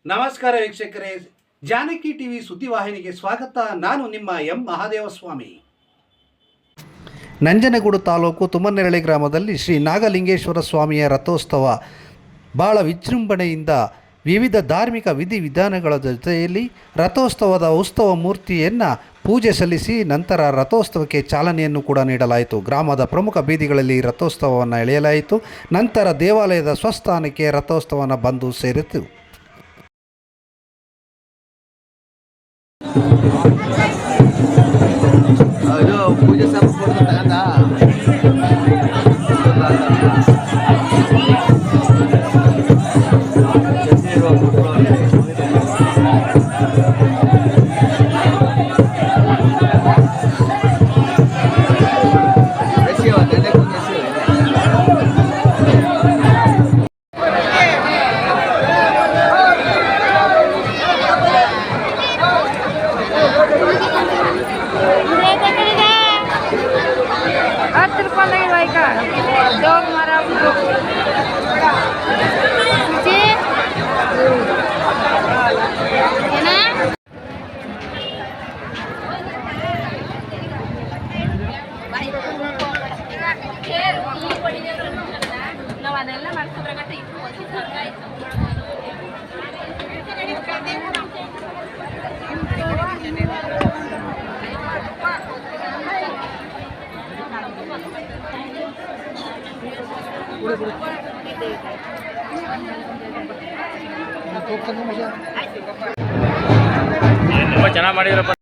ನಮಸ್ಕಾರ ವೀಕ್ಷಕರೇ, ಜಾನಕಿ ಟಿವಿ ಸುದ್ದಿವಾಹಿನಿಗೆ ಸ್ವಾಗತ. ನಾನು ನಿಮ್ಮ ಎಂ ಮಹಾದೇವಸ್ವಾಮಿ. ನಂಜನಗೂಡು ತಾಲೂಕು ತುಮ್ಮನೆರಳಿ ಗ್ರಾಮದಲ್ಲಿ ಶ್ರೀ ನಾಗಲಿಂಗೇಶ್ವರ ಸ್ವಾಮಿಯ ರಥೋತ್ಸವ ಭಾಳ ವಿಜೃಂಭಣೆಯಿಂದ ವಿವಿಧ ಧಾರ್ಮಿಕ ವಿಧಿವಿಧಾನಗಳ ಜೊತೆಯಲ್ಲಿ ರಥೋತ್ಸವದ ಉತ್ಸವ ಮೂರ್ತಿಯನ್ನು ಪೂಜೆ ಸಲ್ಲಿಸಿ ನಂತರ ರಥೋತ್ಸವಕ್ಕೆ ಚಾಲನೆಯನ್ನು ಕೂಡ ನೀಡಲಾಯಿತು. ಗ್ರಾಮದ ಪ್ರಮುಖ ಬೀದಿಗಳಲ್ಲಿ ರಥೋತ್ಸವವನ್ನು ಎಳೆಯಲಾಯಿತು. ನಂತರ ದೇವಾಲಯದ ಸ್ವಸ್ಥಾನಕ್ಕೆ ರಥೋತ್ಸವವನ್ನು ಬಂದು ಸೇರಿತು. ಪೂಜೆ ತಗೊಂಡ ನಾವೆಲ್ಲ ಮಾಡ್ಕೊಂಡ್ರಾಗತ್ತೆ ತುಂಬ ಚೆನ್ನಾಗಿ ಮಾಡಿದ್ರಪ್ಪ.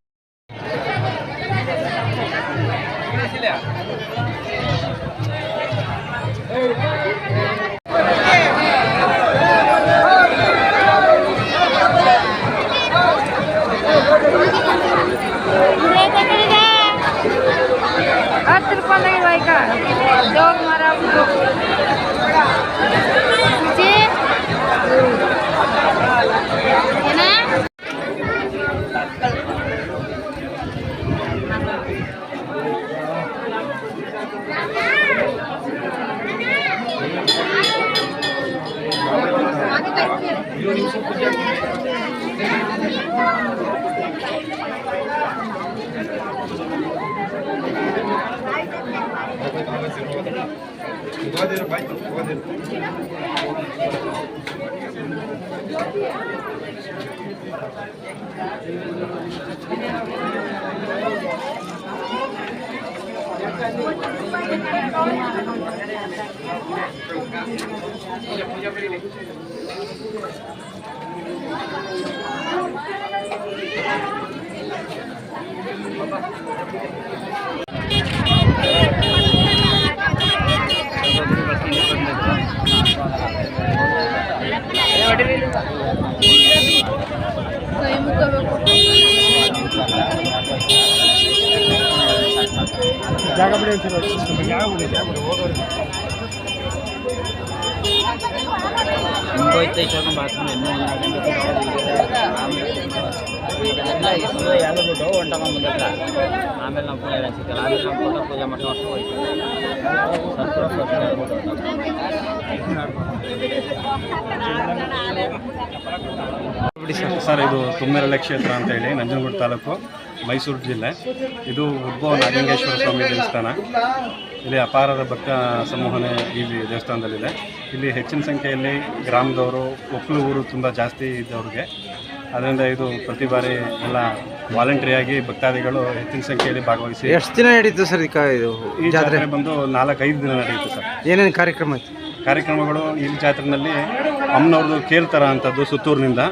ಜಾಗ ಬಿಡಿ ఇంకోయితే ఇచ్చాక బాత్రూమ్ ఎన్నో ಯಾರು ಬಿಟ್ಟು ಹೊಂಟಮ್ಮ ಮುಂದಕ್ಕ ಆಮೇಲೆ ನಮ್ಮ ಪೂಜೆ ಸಿಕ್ಕಲ್ಲ ಆಮೇಲೆ ನಮ್ಮ ಫೋಟೋ ಪೂಜೆ ಮಾಡ್ತಾ ಹೋಯ್ತು ಸರ್, ಇದು ತುಮ್ಮನೆರಳಿ ಕ್ಷೇತ್ರ ಅಂತ ಹೇಳಿ ನಂಜನಗೂಡು ತಾಲೂಕು, ಮೈಸೂರು ಜಿಲ್ಲೆ. ಇದು ಉದ್ಭವ ನಾಗಲಿಂಗೇಶ್ವರ ಸ್ವಾಮಿ ದೇವಸ್ಥಾನ. ಇಲ್ಲಿ ಅಪಾರದ ಭಕ್ತ ಸಮೂಹನೇ ಈ ದೇವಸ್ಥಾನದಲ್ಲಿದೆ. ಇಲ್ಲಿ ಹೆಚ್ಚಿನ ಸಂಖ್ಯೆಯಲ್ಲಿ ಗ್ರಾಮದವರು, ಒಕ್ಕಲೂರು ತುಂಬ ಜಾಸ್ತಿ ಇದ್ದವ್ರಿಗೆ. ಅದರಿಂದ ಇದು ಪ್ರತಿ ಬಾರಿ ಎಲ್ಲ ವಾಲಂಟ್ರಿಯಾಗಿ ಭಕ್ತಾದಿಗಳು ಹೆಚ್ಚಿನ ಸಂಖ್ಯೆಯಲ್ಲಿ ಭಾಗವಹಿಸಿ. ಎಷ್ಟು ದಿನ ನಡೀತು ಸರ್ ಇದು? ಈ ಜಾತ್ರೆ ಬಂದು 4-5 ದಿನ ನಡೆಯುತ್ತೆ ಸರ್. ಏನೇನು ಕಾರ್ಯಕ್ರಮ ಐತೆ? ಕಾರ್ಯಕ್ರಮಗಳು ಈ ಜಾತ್ರೆಯಲ್ಲಿ ಅಮ್ಮನವ್ರದ್ದು ಕೇಳ್ತಾರ ಅಂಥದ್ದು, ಸುತ್ತೂರಿನಿಂದ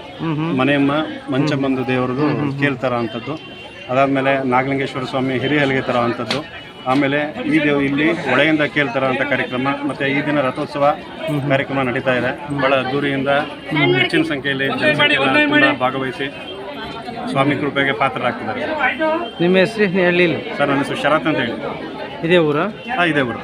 ಮನೆಯಮ್ಮ ಮಂಚಬಂದು ದೇವ್ರದ್ದು ಕೇಳ್ತಾರ ಅಂಥದ್ದು. ಅದಾದಮೇಲೆ ನಾಗಲಿಂಗೇಶ್ವರ ಸ್ವಾಮಿ ಹಿರಿಯಲ್ಗೆ ತರ ಅಂಥದ್ದು. ಆಮೇಲೆ ಈ ಇಲ್ಲಿ ಹೊಳೆಯಿಂದ ಕೇಳ್ತಾರ ಅಂತ ಕಾರ್ಯಕ್ರಮ. ಮತ್ತು ಈ ದಿನ ರಥೋತ್ಸವ ಕಾರ್ಯಕ್ರಮ ನಡೀತಾ ಇದೆ. ಭಾಳ ದೂರಿಯಿಂದ ಹೆಚ್ಚಿನ ಸಂಖ್ಯೆಯಲ್ಲಿ ಜನಸಂಖ್ಯೆ ಭಾಗವಹಿಸಿ ಸ್ವಾಮಿ ಕೃಪೆಗೆ ಪಾತ್ರರಾಗ್ತಿದ್ದಾರೆ. ನಿಮ್ಮ ಹೆಸರು ಹೇಳಿಲ್ಲ ಸರ್? ನನ್ನ ಹೆಸರು ಶರತ್ ಅಂತ ಹೇಳಿ. ಇದೇ ಊರಾ? ಹಾಂ, ಇದೇ ಊರು.